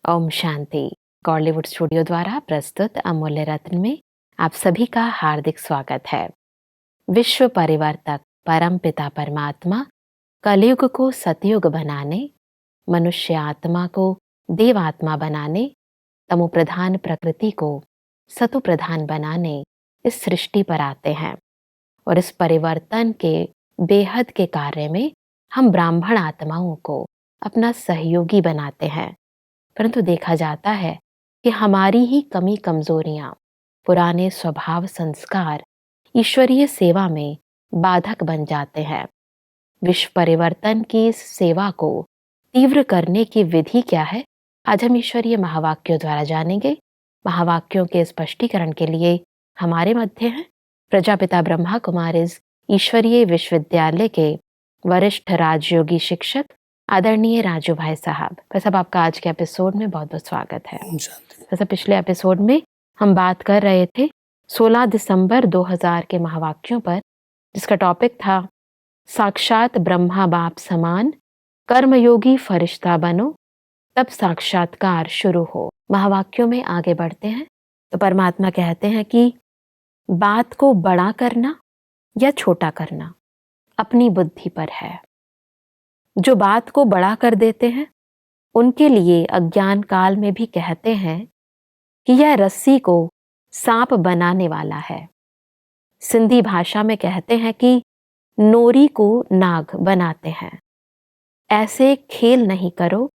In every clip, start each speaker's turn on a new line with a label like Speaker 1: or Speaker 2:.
Speaker 1: Om Shanti. Kollywood studio द्वारा प्रस्तुत अमूल्य रत्न में आप सभी का हार्दिक स्वागत है। विश्व परिवर्तक परम पिता परमात्मा कलयुग को सतयुग बनाने, मनुष्य आत्मा को देव आत्मा बनाने, तमो प्रधान प्रकृति को सतु प्रधान बनाने इस सृष्टि पर आते हैं और इस परिवर्तन के बेहद के कार्य में हम ब्राह्मण आत्माओं को अपना सहयोगी बनाते हैं। परंतु देखा जाता है कि हमारी ही कमी कमजोरियां, पुराने स्वभाव संस्कार ईश्वरीय सेवा में बाधक बन जाते हैं। विश्व परिवर्तन की इस सेवा को तीव्र करने की विधि क्या है, आज हम ईश्वरीय महावाक्यों द्वारा जानेंगे। महावाक्यों के स्पष्टीकरण के लिए हमारे मध्य हैं प्रजापिता ब्रह्मा कुमारीज ईश्वरीय विश्वविद्यालय के वरिष्ठ राजयोगी शिक्षक आदरणीय राजू भाई साहब। सब आपका आज के एपिसोड में बहुत बहुत स्वागत है। वैसे पिछले एपिसोड में हम बात कर रहे थे 16 दिसंबर 2000 के महावाक्यों पर, जिसका टॉपिक था साक्षात ब्रह्मा बाप समान, कर्मयोगी फरिश्ता बनो, तब साक्षात्कार शुरू हो। महावाक्यों में आगे बढ़ते हैं तो परमात्मा कहते हैं कि बात को बड़ा करना या छोटा करना अपनी बुद्धि पर है। जो बात को बड़ा कर देते हैं उनके लिए अज्ञान काल में भी कहते हैं कि यह रस्सी को सांप बनाने वाला है। सिंधी भाषा में कहते हैं कि नोरी को नाग बनाते हैं। ऐसे खेल नहीं करो,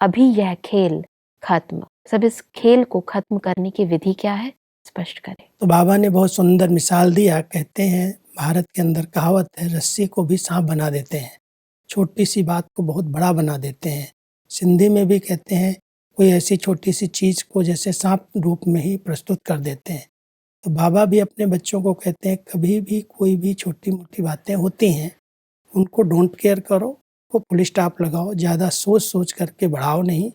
Speaker 1: अभी यह खेल खत्म। सब इस खेल को खत्म करने की विधि क्या है, स्पष्ट करें।
Speaker 2: तो बाबा ने बहुत सुंदर मिसाल दिया। कहते हैं भारत के अंदर कहावत है, रस्सी को भी सांप बना देते हैं, छोटी सी बात को बहुत बड़ा बना देते हैं। सिंधी में भी कहते हैं कोई ऐसी छोटी सी चीज़ को जैसे सांप रूप में ही प्रस्तुत कर देते हैं। तो बाबा भी अपने बच्चों को कहते हैं कभी भी कोई भी छोटी मोटी बातें होती हैं उनको डोंट केयर करो, वो फुल स्टॉप लगाओ, ज़्यादा सोच सोच करके बढ़ाओ नहीं।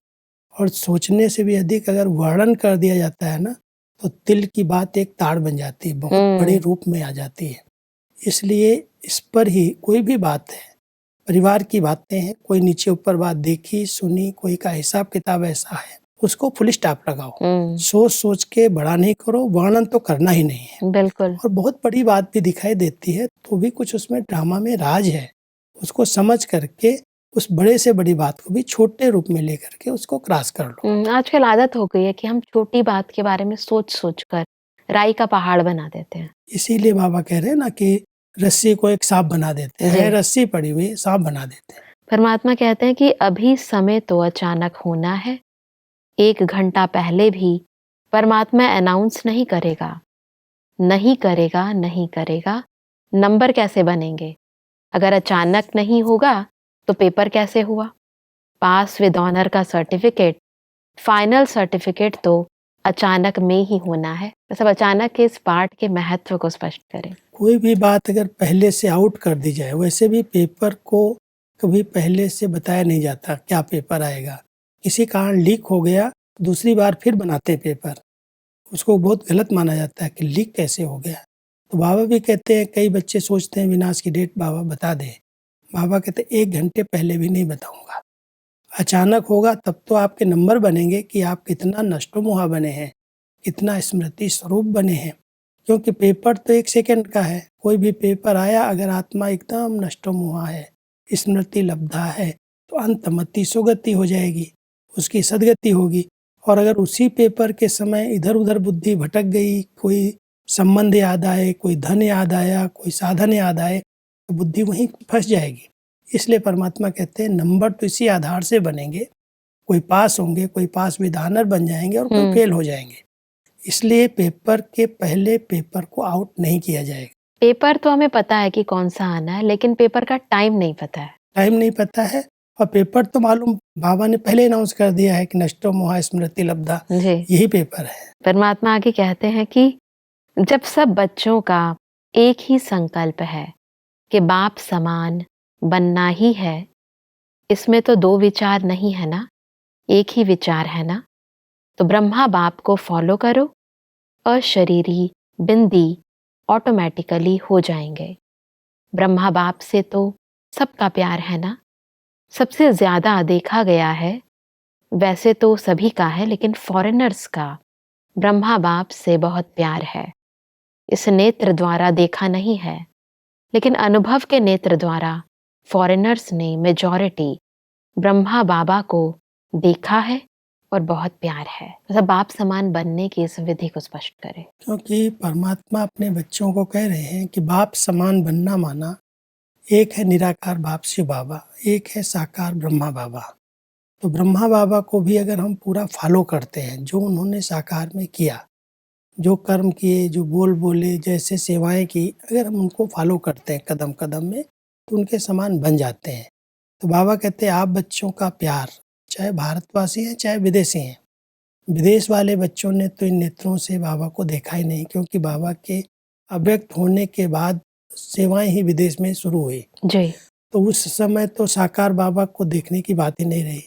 Speaker 2: और सोचने से भी अधिक अगर वर्णन कर दिया जाता है ना, तो दिल की बात एक ताड़ बन जाती है, बहुत बड़े रूप में आ जाती है। इसलिए इस पर ही कोई भी बात है, परिवार की बातें हैं, कोई नीचे ऊपर बात देखी सुनी, कोई का हिसाब किताब ऐसा है, उसको फुल स्टॉप लगाओ। सोच सोच के बड़ा नहीं करो, वर्णन तो करना ही नहीं है।
Speaker 1: बिल्कुल।
Speaker 2: और बहुत बड़ी बात भी दिखाई देती है तो भी कुछ उसमें ड्रामा में राज है, उसको समझ करके उस बड़े से बड़ी बात को भी छोटे रूप में लेकर के उसको क्रॉस कर लो।
Speaker 1: आजकल आदत हो गई है कि हम छोटी बात के बारे में सोच सोच कर राई का पहाड़ बना देते हैं।
Speaker 2: इसीलिए बाबा कह रहे हैं ना कि रस्सी को एक सांप बना देते हैं, रस्सी पड़ी हुई सांप बना देते हैं।
Speaker 1: परमात्मा कहते हैं कि अभी समय तो अचानक होना है, 1 घंटा पहले भी परमात्मा अनाउंस नहीं करेगा, नहीं करेगा, नहीं करेगा। नंबर कैसे बनेंगे? अगर अचानक नहीं होगा तो पेपर कैसे हुआ? पास विद ऑनर का सर्टिफिकेट, फाइनल सर्टिफिकेट तो अचानक में ही होना है। सब अचानक के इस पार्ट के महत्व को स्पष्ट करें।
Speaker 2: कोई भी बात अगर पहले से आउट कर दी जाए, वैसे भी पेपर को कभी पहले से बताया नहीं जाता क्या पेपर आएगा। किसी कारण लीक हो गया, दूसरी बार फिर बनाते पेपर, उसको बहुत गलत माना जाता है कि लीक कैसे हो गया। तो बाबा भी कहते हैं, कई बच्चे सोचते हैं विनाश की डेट बाबा बता दें। बाबा कहते हैं 1 घंटे पहले भी नहीं बताऊंगा। अचानक होगा तब तो आपके नंबर बनेंगे कि आप कितना नष्टोमोहा बने हैं, कितना स्मृति स्वरूप बने हैं। क्योंकि पेपर तो 1 सेकंड का है। कोई भी पेपर आया, अगर आत्मा एकदम नष्टोमोहा है, स्मृति लब्धा है, तो अंतमति सुगति हो जाएगी, उसकी सदगति होगी। और अगर उसी पेपर के समय इधर उधर बुद्धि भटक गई, कोई संबंध याद आए, कोई धन याद आया, कोई साधन याद आए, तो बुद्धि वहीं फंस जाएगी। इसलिए परमात्मा कहते हैं नंबर तो इसी आधार से बनेंगे, कोई पास होंगे, कोई पास विद ऑनर बन जाएंगे और कोई फेल हो जाएंगे। इसलिए पेपर के पहले पेपर को आउट नहीं किया जाएगा।
Speaker 1: पेपर तो हमें पता है कि कौन सा आना है, लेकिन पेपर का टाइम नहीं पता है।
Speaker 2: टाइम नहीं पता है, और पेपर तो मालूम बाबा ने पहले अनाउंस कर दिया है कि नष्टो मोहा स्मृति लब्धा, यही पेपर है।
Speaker 1: परमात्मा आगे कहते हैं कि जब सब बच्चों का एक ही संकल्प है कि बाप समान बनना ही है, इसमें तो 2 विचार नहीं है ना, एक ही विचार है ना। तो ब्रह्मा बाप को फॉलो करो, अशरीरी बिंदी ऑटोमेटिकली हो जाएंगे। ब्रह्मा बाप से तो सबका प्यार है ना। सबसे ज्यादा देखा गया है वैसे तो सभी का है, लेकिन फॉरेनर्स का ब्रह्मा बाप से बहुत प्यार है। इस नेत्र द्वारा देखा नहीं है, लेकिन अनुभव के नेत्र द्वारा फॉरेनर्स ने मेजॉरिटी ब्रह्मा बाबा को देखा है और बहुत प्यार है। मतलब बाप समान बनने की इस विधि को स्पष्ट करें।
Speaker 2: क्योंकि परमात्मा अपने बच्चों को कह रहे हैं कि बाप समान बनना माना, एक है निराकार बाप शिव बाबा, एक है साकार ब्रह्मा बाबा। तो ब्रह्मा बाबा को भी अगर हम पूरा फॉलो करते हैं, जो उन्होंने साकार में किया, जो कर्म किए, जो बोल बोले, जैसे सेवाएं की, अगर हम उनको फॉलो करते हैं कदम कदम में, तो उनके समान बन जाते हैं। तो बाबा कहते हैं आप बच्चों का प्यार, चाहे भारतवासी हैं चाहे विदेशी हैं, विदेश वाले बच्चों ने तो इन नेत्रों से बाबा को देखा ही नहीं, क्योंकि बाबा के अव्यक्त होने के बाद सेवाएं ही विदेश में शुरू हुई।
Speaker 1: जी।
Speaker 2: तो उस समय तो साकार बाबा को देखने की बात ही नहीं रही।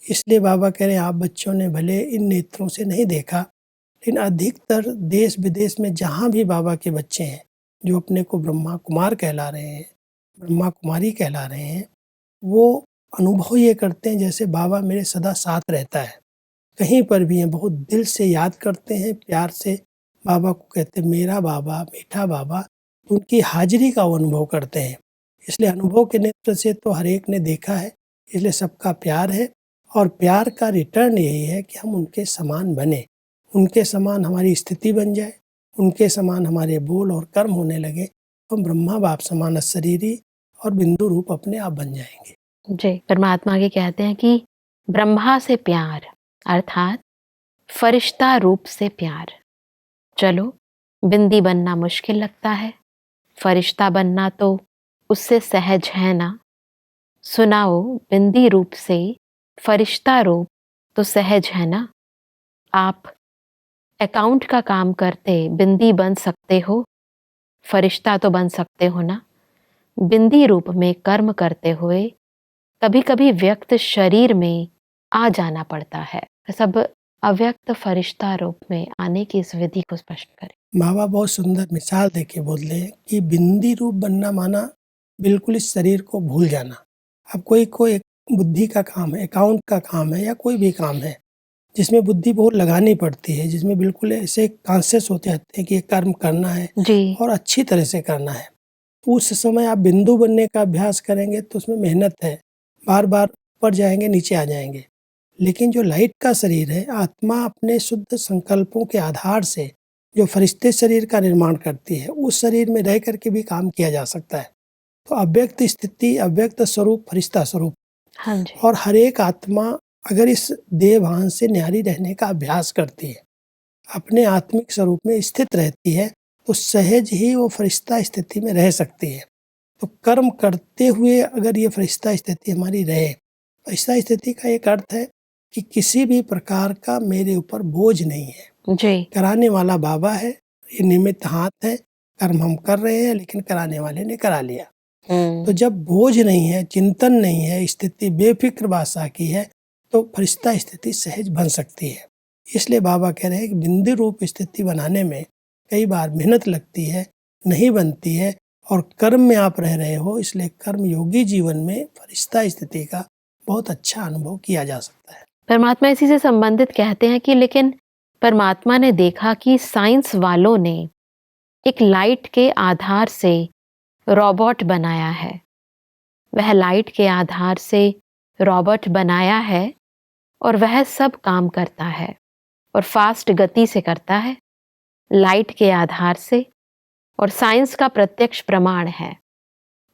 Speaker 2: इसलिए बाबा कह रहे हैं आप बच्चों ने भले इन नेत्रों से नहीं देखा, लेकिन अधिकतर देश विदेश में जहाँ भी बाबा के बच्चे हैं, जो अपने को ब्रह्मा कुमार कहला रहे हैं, ब्रह्मा कुमारी कहला रहे हैं, वो अनुभव ये करते हैं जैसे बाबा मेरे सदा साथ रहता है। कहीं पर भी हैं, बहुत दिल से याद करते हैं, प्यार से बाबा को कहते हैं मेरा बाबा, मीठा बाबा। तो उनकी हाजिरी का वो अनुभव करते हैं। इसलिए अनुभव के नेत्र से तो हर एक ने देखा है, इसलिए सबका प्यार है। और प्यार का रिटर्न यही है कि हम उनके समान बने, उनके समान हमारी स्थिति बन जाए, उनके समान हमारे बोल और कर्म होने लगे, तो हम ब्रह्मा बाप समान शरीरी और बिंदु रूप अपने आप बन जाएंगे।
Speaker 1: जी, परमात्मा आगे कहते हैं कि ब्रह्मा से प्यार अर्थात फरिश्ता रूप से प्यार। चलो, बिंदी बनना मुश्किल लगता है, फरिश्ता बनना तो उससे सहज है ना। सुनाओ, बिंदी रूप से फरिश्ता रूप तो सहज है ना। आप अकाउंट का काम करते बिंदी बन सकते हो, फरिश्ता तो बन सकते हो ना। बिंदी रूप में कर्म करते हुए कभी कभी व्यक्त शरीर में आ जाना पड़ता है। सब अव्यक्त फरिश्ता रूप में आने की इस विधि को स्पष्ट करें।
Speaker 2: बाबा बहुत सुंदर मिसाल देके बोले कि बिंदी रूप बनना माना बिल्कुल इस शरीर को भूल जाना। अब कोई एक बुद्धि का काम है, अकाउंट का काम है, या कोई भी काम है जिसमें बुद्धि बहुत लगानी पड़ती है, जिसमें बिल्कुल ऐसे कॉन्शियस होते रहते हैं कि ये कर्म करना है
Speaker 1: जी।
Speaker 2: और अच्छी तरह से करना है। तो उस समय आप बिंदु बनने का अभ्यास करेंगे तो उसमें मेहनत है, बार बार ऊपर जाएंगे नीचे आ जाएंगे। लेकिन जो लाइट का शरीर है, आत्मा अपने शुद्ध संकल्पों के आधार से जो फरिश्ते शरीर का निर्माण करती है, उस शरीर में रह करके भी काम किया जा सकता है। तो अव्यक्त स्थिति, अव्यक्त स्वरूप, फरिश्ता स्वरूप।
Speaker 1: हाँ जी।
Speaker 2: और हर एक आत्मा अगर इस देह भान से न्यारी रहने का अभ्यास करती है, अपने आत्मिक स्वरूप में स्थित रहती है, तो सहज ही वो फरिश्ता स्थिति में रह सकती है। तो कर्म करते हुए अगर ये फरिश्ता स्थिति हमारी रहे, फरिश्ता स्थिति का एक अर्थ है कि किसी भी प्रकार का मेरे ऊपर बोझ नहीं है।
Speaker 1: जी।
Speaker 2: कराने वाला बाबा है, ये निमित्त हाथ है, कर्म हम कर रहे हैं लेकिन कराने वाले ने करा लिया। तो जब बोझ नहीं है, चिंतन नहीं है, स्थिति बेफिक्र बादशाह की है, तो फरिश्ता स्थिति सहज बन सकती है। इसलिए बाबा कह रहे हैं कि बिंदु रूप स्थिति बनाने में कई बार मेहनत लगती है, नहीं बनती है, और कर्म में आप रह रहे हो, इसलिए कर्म योगी जीवन में फरिश्ता स्थिति का बहुत अच्छा अनुभव किया जा सकता है।
Speaker 1: परमात्मा इसी से संबंधित कहते हैं कि लेकिन परमात्मा ने देखा कि साइंस वालों ने एक लाइट के आधार से रोबोट बनाया है। वह लाइट के आधार से रोबोट बनाया है और वह सब काम करता है और फास्ट गति से करता है, लाइट के आधार से, और साइंस का प्रत्यक्ष प्रमाण है।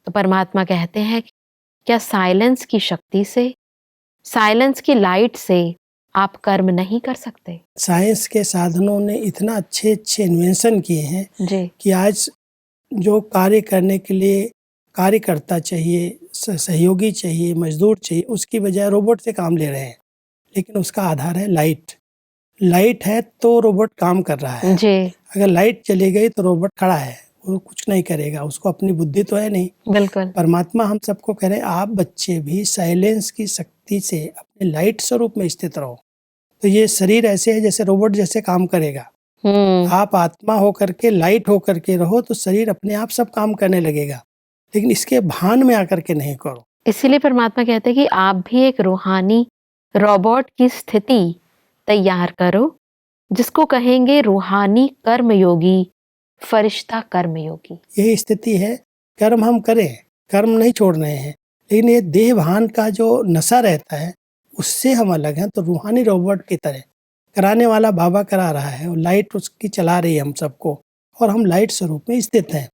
Speaker 1: तो परमात्मा कहते हैं कि क्या साइलेंस की शक्ति से, साइलेंस की लाइट से आप कर्म नहीं कर सकते?
Speaker 2: साइंस के साधनों ने इतना अच्छे अच्छे इन्वेंशन किए हैं
Speaker 1: जी।
Speaker 2: कि आज जो कार्य करने के लिए कार्यकर्ता चाहिए, सहयोगी चाहिए, मजदूर चाहिए, उसकी बजाय रोबोट से काम ले रहे हैं। लेकिन उसका आधार है लाइट। लाइट है तो रोबोट काम कर रहा है।
Speaker 1: जी।
Speaker 2: अगर लाइट चली गई तो रोबोट खड़ा है, वो कुछ नहीं करेगा, उसको अपनी बुद्धि तो है नहीं।
Speaker 1: बिल्कुल।
Speaker 2: परमात्मा हम सबको कह रहे हैं आप बच्चे भी साइलेंस की शक्ति से अपने लाइट स्वरूप में स्थित रहो। तो ये शरीर ऐसे है जैसे रोबोट जैसे काम करेगा। आप आत्मा होकर के, लाइट होकर के रहो तो शरीर अपने आप सब काम करने लगेगा, लेकिन इसके भान में आकर के नहीं करो।
Speaker 1: इसीलिए परमात्मा कहते हैं कि आप भी एक रूहानी रोबोट की स्थिति तैयार करो, जिसको कहेंगे रूहानी कर्मयोगी, फरिश्ता कर्मयोगी।
Speaker 2: यही स्थिति है, कर्म हम करें, कर्म नहीं छोड़ रहे हैं, लेकिन ये देह भान का जो नशा रहता है उससे हम अलग हैं। तो रूहानी रोबोट की तरह कराने वाला बाबा करा रहा है और लाइट उसकी चला रही है हम सबको, और हम लाइट स्वरूप में स्थित हैं।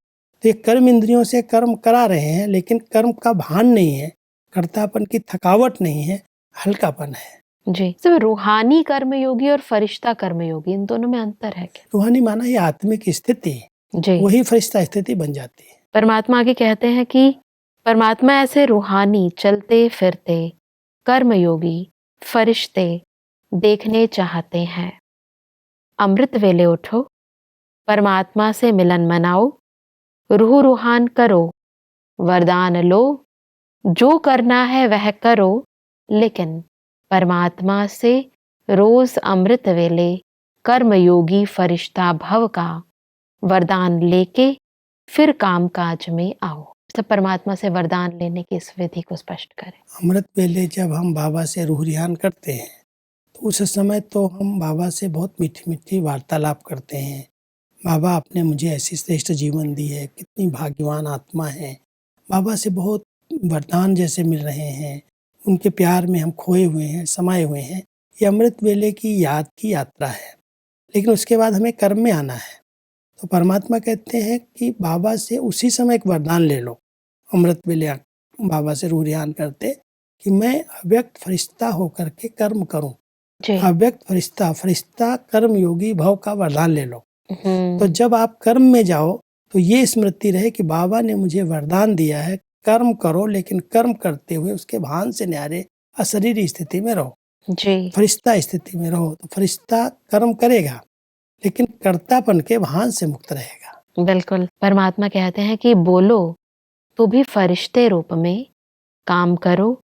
Speaker 2: तो ये कर्म इंद्रियों से कर्म करा रहे हैं, लेकिन कर्म का भान नहीं है, कर्तापन की थकावट नहीं है, हल्कापन है।
Speaker 1: जी, तो रूहानी कर्मयोगी और फरिश्ता कर्मयोगी, इन दोनों में अंतर है क्या?
Speaker 2: रूहानी माना ये आत्मिक स्थिति,
Speaker 1: जी,
Speaker 2: वही फरिश्ता स्थिति बन जाती है।
Speaker 1: परमात्मा आगे कहते हैं कि परमात्मा ऐसे रूहानी चलते फिरते कर्मयोगी फरिश्ते देखने चाहते हैं। अमृत वेले उठो, परमात्मा से मिलन मनाओ, रूह रूहान करो, वरदान लो, जो करना है वह करो, लेकिन परमात्मा से रोज अमृत वेले कर्मयोगी फरिश्ता भव का वरदान लेके फिर काम काज में आओ। सब परमात्मा से वरदान लेने की इस विधि को स्पष्ट करें।
Speaker 2: अमृत वेले जब हम बाबा से रूह रिहान करते हैं तो उस समय तो हम बाबा से बहुत मीठी मीठी वार्तालाप करते हैं। बाबा आपने मुझे ऐसी श्रेष्ठ जीवन दी है, कितनी भाग्यवान आत्मा है। बाबा से बहुत वरदान जैसे मिल रहे हैं, उनके प्यार में हम खोए हुए हैं, समाये हुए हैं। ये अमृत वेले की याद की यात्रा है, लेकिन उसके बाद हमें कर्म में आना है। तो परमात्मा कहते हैं कि बाबा से उसी समय एक वरदान ले लो। अमृत वेले बाबा से रूह रिहान करते कि मैं अव्यक्त फरिश्ता होकर के कर्म करूं।
Speaker 1: जी।
Speaker 2: अव्यक्त फरिश्ता, फरिश्ता कर्म योगी भव का वरदान ले लो। तो
Speaker 1: हम्म,
Speaker 2: जब आप कर्म में जाओ तो ये स्मृति रहे कि बाबा ने मुझे वरदान दिया है, कर्म करो, लेकिन कर्म करते हुए उसके भान से न्यारे अशरीरी स्थिति में रहो,
Speaker 1: जी,
Speaker 2: फरिश्ता स्थिति में रहो। तो फरिश्ता कर्म करेगा, लेकिन कर्तापन के भान से मुक्त रहेगा।
Speaker 1: बिल्कुल। परमात्मा कहते हैं कि बोलो तो भी फरिश्ते रूप में, काम करो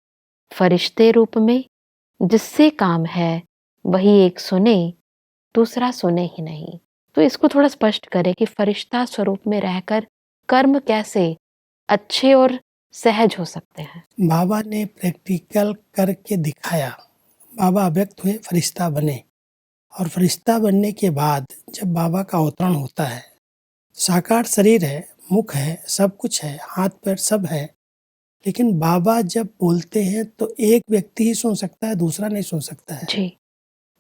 Speaker 1: फरिश्ते रूप में, जिससे काम है वही एक सुने, दूसरा सुने ही नहीं। तो इसको थोड़ा स्पष्ट करें कि फरिश्ता स्वरूप में रहकर कर्म कैसे अच्छे और सहज हो सकते हैं।
Speaker 2: बाबा ने प्रैक्टिकल करके दिखाया। बाबा अव्यक्त हुए, फरिश्ता बने, और फरिश्ता बनने के बाद जब बाबा का अवतरण होता है, साकार शरीर है, मुख है, सब कुछ है, हाथ पैर सब है, लेकिन बाबा जब बोलते हैं तो एक व्यक्ति ही सुन सकता है, दूसरा नहीं सुन सकता है।
Speaker 1: जी,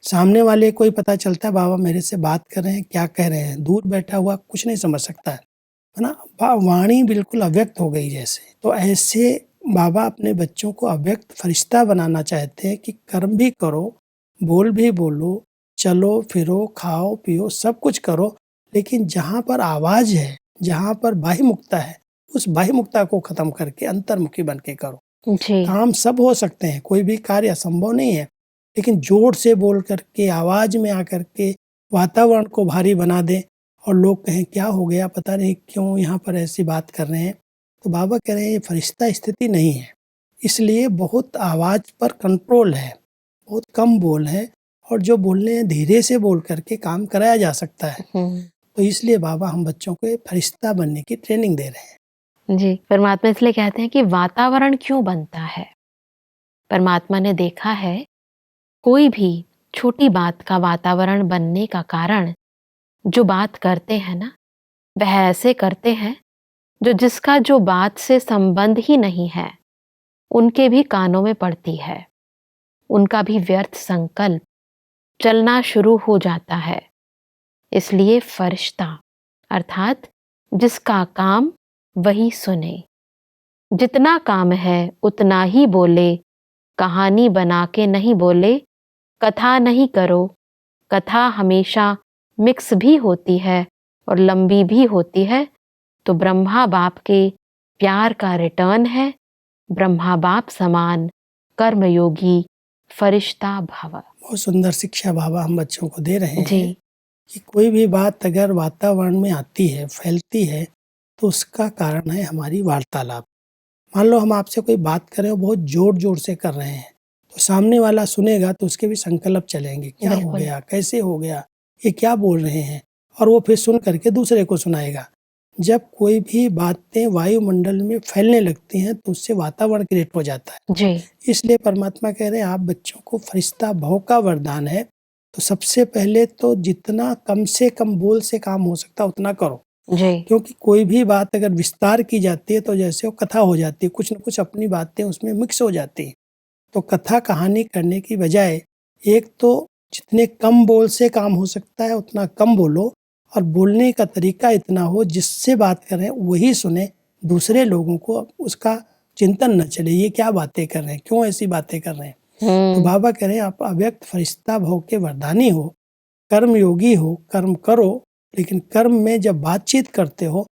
Speaker 2: सामने वाले को ही पता चलता है बाबा मेरे से बात कर रहे हैं, क्या कह रहे हैं। दूर बैठा हुआ कुछ नहीं समझ सकता है ना। वाणी बिल्कुल अव्यक्त हो गई जैसे। तो ऐसे बाबा अपने बच्चों को अव्यक्त फरिश्ता बनाना चाहते हैं कि कर्म भी करो, बोल भी बोलो, चलो फिरो, खाओ पियो, सब कुछ करो, लेकिन जहाँ पर आवाज़ है, जहाँ पर बाह्य मुक्ता है, उस बाह्य मुक्ता को खत्म करके अंतर्मुखी बन के करो।
Speaker 1: जी,
Speaker 2: काम सब हो सकते हैं, कोई भी कार्य असंभव नहीं है, लेकिन जोर से बोल करके, आवाज में आकर के वातावरण को भारी बना दें और लोग कहें क्या हो गया, पता नहीं क्यों यहाँ पर ऐसी बात कर रहे हैं। तो बाबा कह रहे हैं ये फरिश्ता स्थिति नहीं है, इसलिए बहुत आवाज पर कंट्रोल है, बहुत कम बोल है, और जो बोलने हैं धीरे से बोल करके काम कराया जा सकता है।
Speaker 1: हम्म,
Speaker 2: तो इसलिए बाबा हम बच्चों को ये फरिश्ता बनने की ट्रेनिंग दे रहे हैं।
Speaker 1: जी। परमात्मा इसलिए कहते हैं कि वातावरण क्यों बनता है। परमात्मा ने देखा है कोई भी छोटी बात का वातावरण बनने का कारण जो बात करते हैं ना, वह ऐसे करते हैं जो जिसका जो बात से संबंध ही नहीं है, उनके भी कानों में पड़ती है, उनका भी व्यर्थ संकल्प चलना शुरू हो जाता है। इसलिए फरिश्ता अर्थात जिसका काम वही सुने, जितना काम है उतना ही बोले, कहानी बना के नहीं बोले, कथा नहीं करो, कथा हमेशा मिक्स भी होती है और लंबी भी होती है, तो ब्रह्मा बाप के प्यार का रिटर्न है, ब्रह्मा बाप समान कर्मयोगी फरिश्ता भव।
Speaker 2: बहुत सुंदर शिक्षा बाबा हम बच्चों को दे रहे
Speaker 1: जी,
Speaker 2: हैं कि कोई भी बात अगर वातावरण में आती है, फैलती है, तो उसका कारण है हमारी वार्तालाप। मान लो हम आपसे कोई बात कर रहे हो, बहुत ज़ोर-ज़ोर से कर रहे हैं, तो सामने वाला सुनेगा तो उसके भी संकल्प चलेंगे, क्या हो
Speaker 1: बिल्कुल।
Speaker 2: गया, कैसे हो गया, ये क्या बोल रहे हैं, और वो फिर सुन करके दूसरे को सुनाएगा। जब कोई भी बातें वायुमंडल में फैलने लगती हैं तो उससे वातावरण क्रिएट हो जाता है।
Speaker 1: जी,
Speaker 2: इसलिए परमात्मा कह रहे हैं आप बच्चों को फरिश्ता भव का वरदान है, तो सबसे पहले तो जितना कम से कम बोल से काम हो सकता है उतना करो।
Speaker 1: जी,
Speaker 2: क्योंकि कोई भी बात अगर विस्तार की जाती है तो जैसे वो कथा हो जाती है, कुछ न कुछ अपनी बातें उसमें मिक्स हो जाती हैं। तो कथा कहानी करने की बजाय एक तो जितने कम बोल से काम हो सकता है उतना कम बोलो, और बोलने का तरीका इतना हो जिससे बात करें वही सुने, दूसरे लोगों को उसका चिंतन न चले, ये क्या बातें कर रहे हैं, क्यों ऐसी बातें कर रहे हैं। तो
Speaker 1: हुँ,
Speaker 2: बाबा कह रहे हैं आप अव्यक्त फरिश्ता भव के वरदानी हो, कर्म योगी हो, कर्म करो, लेकिन कर्म में जब बातचीत करते हो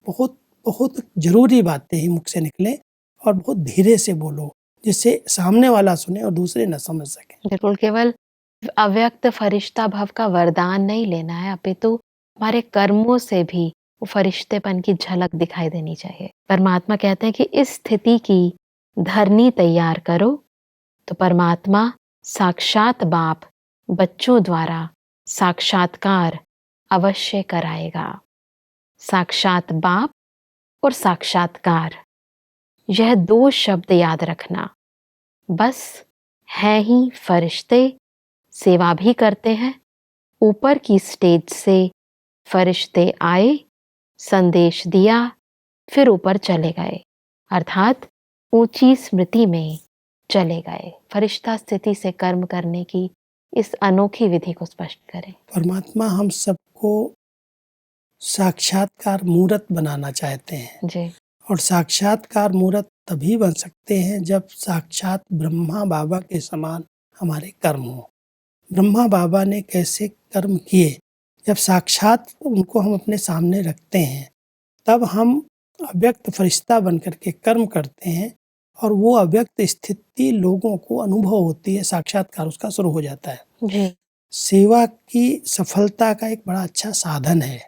Speaker 2: बहुत बहुत ज़रूरी बातें ही मुख से निकलें और बहुत धीरे से बोलो, जिससे सामने वाला सुने और दूसरे न समझ सकें।
Speaker 1: बिल्कुल केवल अव्यक्त फरिश्ता भव का वरदान नहीं लेना है, अपितु हमारे कर्मों से भी वो फरिश्तेपन की झलक दिखाई देनी चाहिए। परमात्मा कहते हैं कि इस स्थिति की धरनी तैयार करो, तो परमात्मा साक्षात बाप बच्चों द्वारा साक्षात्कार अवश्य कराएगा। साक्षात बाप और साक्षात्कार, यह 2 शब्द याद रखना। बस हैं ही फरिश्ते, सेवा भी करते हैं। ऊपर की स्टेज से फरिश्ते आए, संदेश दिया, फिर ऊपर चले गए, अर्थात ऊंची स्मृति में चले गए। फरिश्ता स्थिति से कर्म करने की इस अनोखी विधि को स्पष्ट करें।
Speaker 2: परमात्मा हम सबको साक्षात्कार मूर्त बनाना चाहते हैं,
Speaker 1: जी,
Speaker 2: और साक्षात्कार मूर्त तभी बन सकते हैं जब साक्षात ब्रह्मा बाबा के समान हमारे कर्म हो। ब्रह्मा बाबा ने कैसे कर्म किए, जब साक्षात उनको हम अपने सामने रखते हैं तब हम अव्यक्त फरिश्ता बन करके कर्म करते हैं, और वो अव्यक्त स्थिति लोगों को अनुभव होती है, साक्षात्कार उसका शुरू हो जाता है।
Speaker 1: जी,
Speaker 2: सेवा की सफलता का एक बड़ा अच्छा साधन है।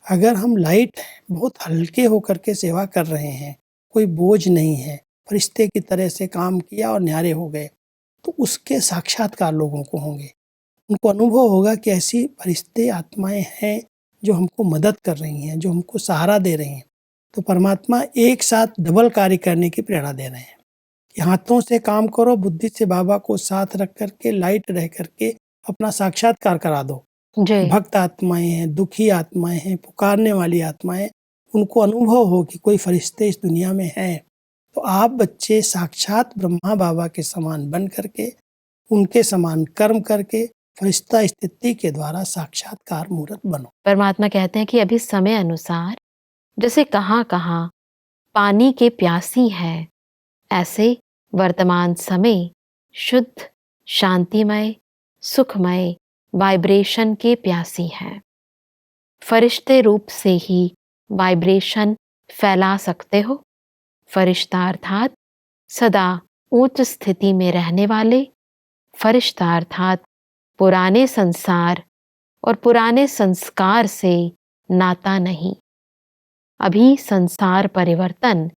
Speaker 2: अगर हम लाइट हैं, बहुत हल्के होकर के सेवा कर रहे हैं, कोई बोझ नहीं है, फरिश्ते की तरह से काम किया और न्यारे हो गए, तो उसके साक्षात्कार लोगों को होंगे। उनको अनुभव होगा कि ऐसी फरिश्ते आत्माएं हैं जो हमको मदद कर रही हैं, जो हमको सहारा दे रही हैं। तो परमात्मा एक साथ डबल कार्य करने की प्रेरणा दे रहे हैं कि हाथों से काम करो, बुद्धि से बाबा को साथ रख करके लाइट रह करके अपना साक्षात्कार करा दो।
Speaker 1: जी,
Speaker 2: भक्त आत्माएं हैं, दुखी आत्माएं हैं, पुकारने वाली आत्माएं, उनको अनुभव हो कि कोई फरिश्ते इस दुनिया में हैं। तो आप बच्चे साक्षात ब्रह्मा बाबा के समान बन करके, उनके समान कर्म करके फरिश्ता स्थिति के द्वारा साक्षात्कार मूर्त बनो।
Speaker 1: परमात्मा कहते हैं कि अभी समय अनुसार जैसे कहाँ-कहाँ पानी के प्यासी हैं, ऐसे वर्तमान समय शुद्ध, शांतिमय, सुखमय वाइब्रेशन के प्यासी हैं। फरिश्ते रूप से ही वाइब्रेशन फैला सकते हो। फरिश्ता अर्थात सदा उच्च स्थिति में रहने वाले, फरिश्ता अर्थात पुराने संसार और पुराने संस्कार से नाता नहीं। अभी संसार परिवर्तन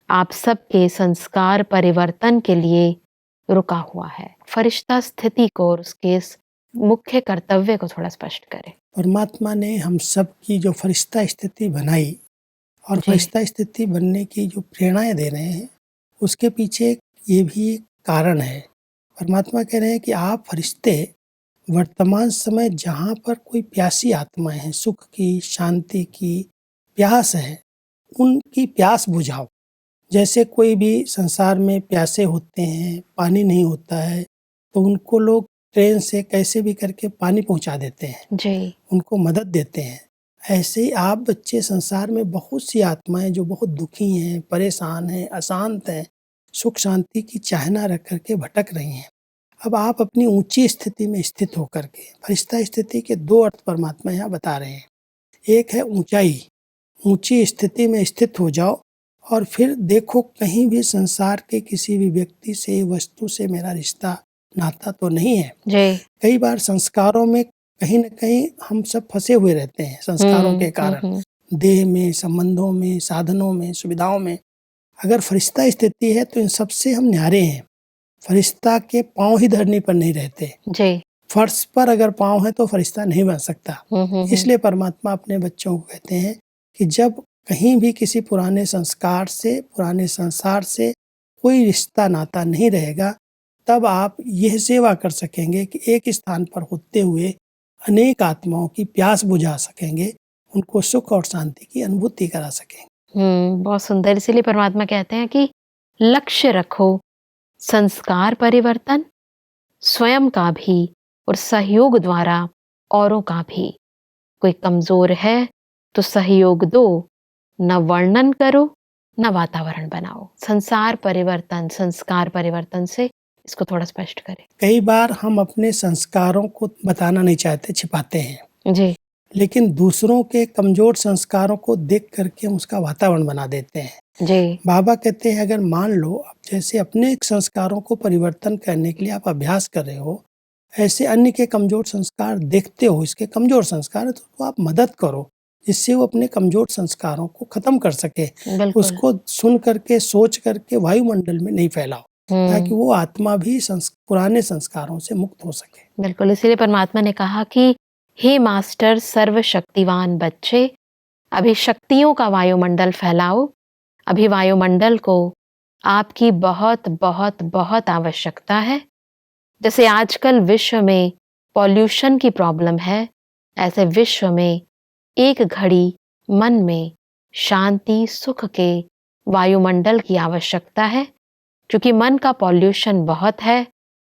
Speaker 1: आप सबके संस्कार परिवर्तन के लिए रुका हुआ है। फरिश्ता स्थिति को और उसके इस मुख्य कर्तव्य को थोड़ा स्पष्ट करें।
Speaker 2: परमात्मा ने हम सब की जो फरिश्ता स्थिति बनाई और
Speaker 1: जी,
Speaker 2: फरिश्ता स्थिति बनने की जो प्रेरणाएं दे रहे हैं, उसके पीछे ये भी एक कारण है। परमात्मा कह रहे हैं कि आप फरिश्ते वर्तमान समय जहाँ पर कोई प्यासी आत्माएं हैं, सुख की, शांति की प्यास है, उनकी प्यास बुझाओ। जैसे कोई भी संसार में प्यासे होते हैं, पानी नहीं होता है, तो उनको लोग ट्रेन से कैसे भी करके पानी पहुंचा देते हैं,
Speaker 1: जी,
Speaker 2: उनको मदद देते हैं। ऐसे ही आप बच्चे संसार में बहुत सी आत्माएं जो बहुत दुखी हैं, परेशान हैं, अशांत हैं, सुख शांति की चाहना रख करके भटक रही हैं। अब आप अपनी ऊंची स्थिति में स्थित होकर के, फरिश्ता स्थिति के 2 अर्थ परमात्मा यहाँ बता रहे हैं। एक है ऊंचाई, ऊंची स्थिति में स्थित हो जाओ और फिर देखो कहीं भी संसार के किसी भी व्यक्ति से, वस्तु से मेरा रिश्ता नाता तो नहीं है।
Speaker 1: जी।
Speaker 2: कई बार संस्कारों में कहीं न कहीं हम सब फँसे हुए रहते हैं संस्कारों के कारण।
Speaker 1: हुँ।
Speaker 2: देह में, संबंधों में, साधनों में, सुविधाओं में। अगर फरिश्ता स्थिति है तो इन सब से हम न्यारे हैं। फरिश्ता के पाँव ही धरनी पर नहीं रहते।
Speaker 1: जी।
Speaker 2: फर्श पर अगर पाँव है तो फरिश्ता नहीं बन सकता।
Speaker 1: हुँ।
Speaker 2: इसलिए परमात्मा अपने बच्चों को कहते हैं कि जब कहीं भी किसी पुराने संस्कार से, पुराने संसार से कोई रिश्ता नाता नहीं रहेगा, तब आप यह सेवा कर सकेंगे कि एक स्थान पर होते हुए अनेक आत्माओं की प्यास बुझा सकेंगे, उनको सुख और शांति की अनुभूति करा सकेंगे।
Speaker 1: बहुत सुंदर। इसीलिए परमात्मा कहते हैं कि लक्ष्य रखो संस्कार परिवर्तन, स्वयं का भी और सहयोग द्वारा औरों का भी। कोई कमजोर है तो सहयोग दो, न वर्णन करो, न वातावरण बनाओ। संसार परिवर्तन, संस्कार परिवर्तन से इसको थोड़ा स्पष्ट करें।
Speaker 2: कई बार हम अपने संस्कारों को बताना नहीं चाहते, छिपाते हैं,
Speaker 1: जी,
Speaker 2: लेकिन दूसरों के कमजोर संस्कारों को देख करके हम उसका वातावरण बना देते हैं।
Speaker 1: जी,
Speaker 2: बाबा कहते हैं अगर मान लो अब जैसे अपने संस्कारों को परिवर्तन करने के लिए आप अभ्यास कर रहे हो, ऐसे अन्य के कमजोर संस्कार देखते हो, इसके कमजोर संस्कार है, तो आप मदद करो जिससे वो अपने कमजोर संस्कारों को खत्म कर सके।
Speaker 1: बिल्कुल।
Speaker 2: उसको सुन करके, सोच करके वायुमंडल में नहीं फैलाओ, ताकि वो आत्मा भी पुराने संस्कारों से मुक्त हो सके।
Speaker 1: बिल्कुल। इसीलिए परमात्मा ने कहा कि हे मास्टर सर्वशक्तिवान बच्चे, अभी शक्तियों का वायुमंडल फैलाओ। अभी वायुमंडल को आपकी बहुत बहुत बहुत आवश्यकता है। जैसे आजकल विश्व में पॉल्यूशन की प्रॉब्लम है, ऐसे विश्व में एक घड़ी मन में शांति सुख के वायुमंडल की आवश्यकता है, क्योंकि मन का पॉल्यूशन बहुत है,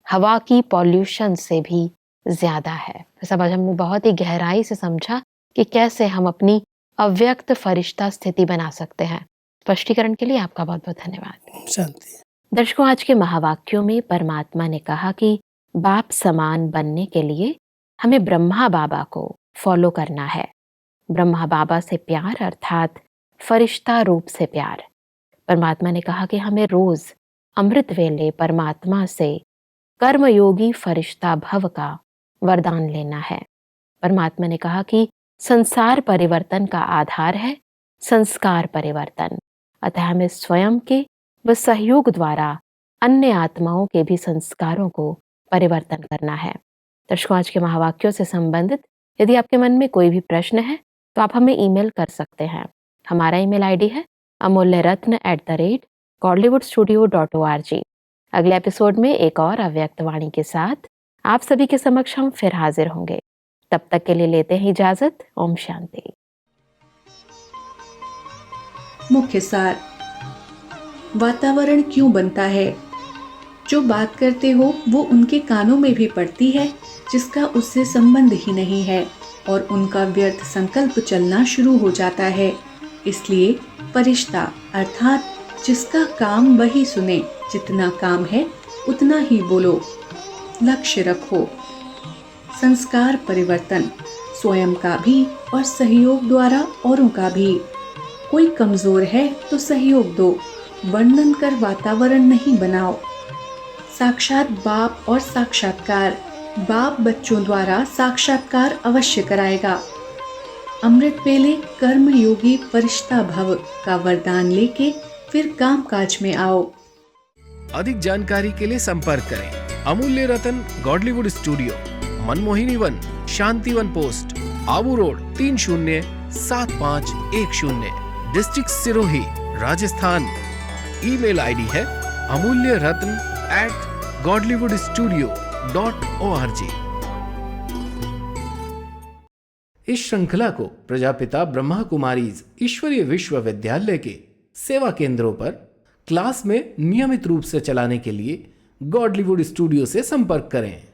Speaker 1: हवा की पॉल्यूशन से भी ज्यादा है। सब आज हमने बहुत ही गहराई से समझा कि कैसे हम अपनी अव्यक्त फरिश्ता स्थिति बना सकते हैं। स्पष्टीकरण के लिए आपका बहुत बहुत धन्यवाद।
Speaker 2: शांति।
Speaker 1: दर्शकों, आज के महावाक्यों में परमात्मा ने कहा कि बाप समान बनने के लिए हमें ब्रह्मा बाबा को फॉलो करना है। ब्रह्मा बाबा से प्यार अर्थात फरिश्ता रूप से प्यार। परमात्मा ने कहा कि हमें रोज अमृत वेले परमात्मा से कर्मयोगी फरिश्ता भव का वरदान लेना है। परमात्मा ने कहा कि संसार परिवर्तन का आधार है संस्कार परिवर्तन, अतः हमें स्वयं के व सहयोग द्वारा अन्य आत्माओं के भी संस्कारों को परिवर्तन करना है। दर्शकों, आज के महावाक्यों से संबंधित यदि आपके मन में कोई भी प्रश्न है तो आप हमें ईमेल कर सकते हैं। हमारा ईमेल आईडी है amulyaratna@godlywoodstudio.org। अगले एपिसोड में एक और अव्यक्त वाणी के साथ आप सभी के समक्ष हम फिर हाजिर होंगे। तब तक के लिए लेते हैं इजाजत। ओम शांति।
Speaker 3: मुख्य सार। वातावरण क्यों बनता है? जो बात करते हो वो उनके कानों में भी पड़ती है जिसका उससे संबंध ही नहीं है, और उनका व्यर्थ संकल्प चलना शुरू हो जाता है। इसलिए फरिश्ता अर्थात जिसका काम वही सुने, जितना काम है उतना ही बोलो। लक्ष्य रखो संस्कार परिवर्तन, स्वयं का भी और सहयोग द्वारा औरों का भी। कोई कमजोर है तो सहयोग दो, वर्णन कर वातावरण नहीं बनाओ। साक्षात बाप और साक्षात्कार। बाप बच्चों द्वारा साक्षात्कार अवश्य कराएगा। अमृत वेले कर्म योगी फरिश्ता भव का वरदान लेके फिर काम काज में आओ।
Speaker 4: अधिक जानकारी के लिए संपर्क करें Amulya Ratan Godlywood studio, Manmohini Van, Shantivan post, Abu road 307510, district Sirohi, Rajasthan. Email ID है amulyaratn@godlywoodstudio.org। इस श्रृंखला को प्रजापिता ब्रह्मा कुमारीज ईश्वरीय विश्वविद्यालय के सेवा केंद्रों पर क्लास में नियमित रूप से चलाने के लिए गॉडलीवुड स्टूडियो से संपर्क करें।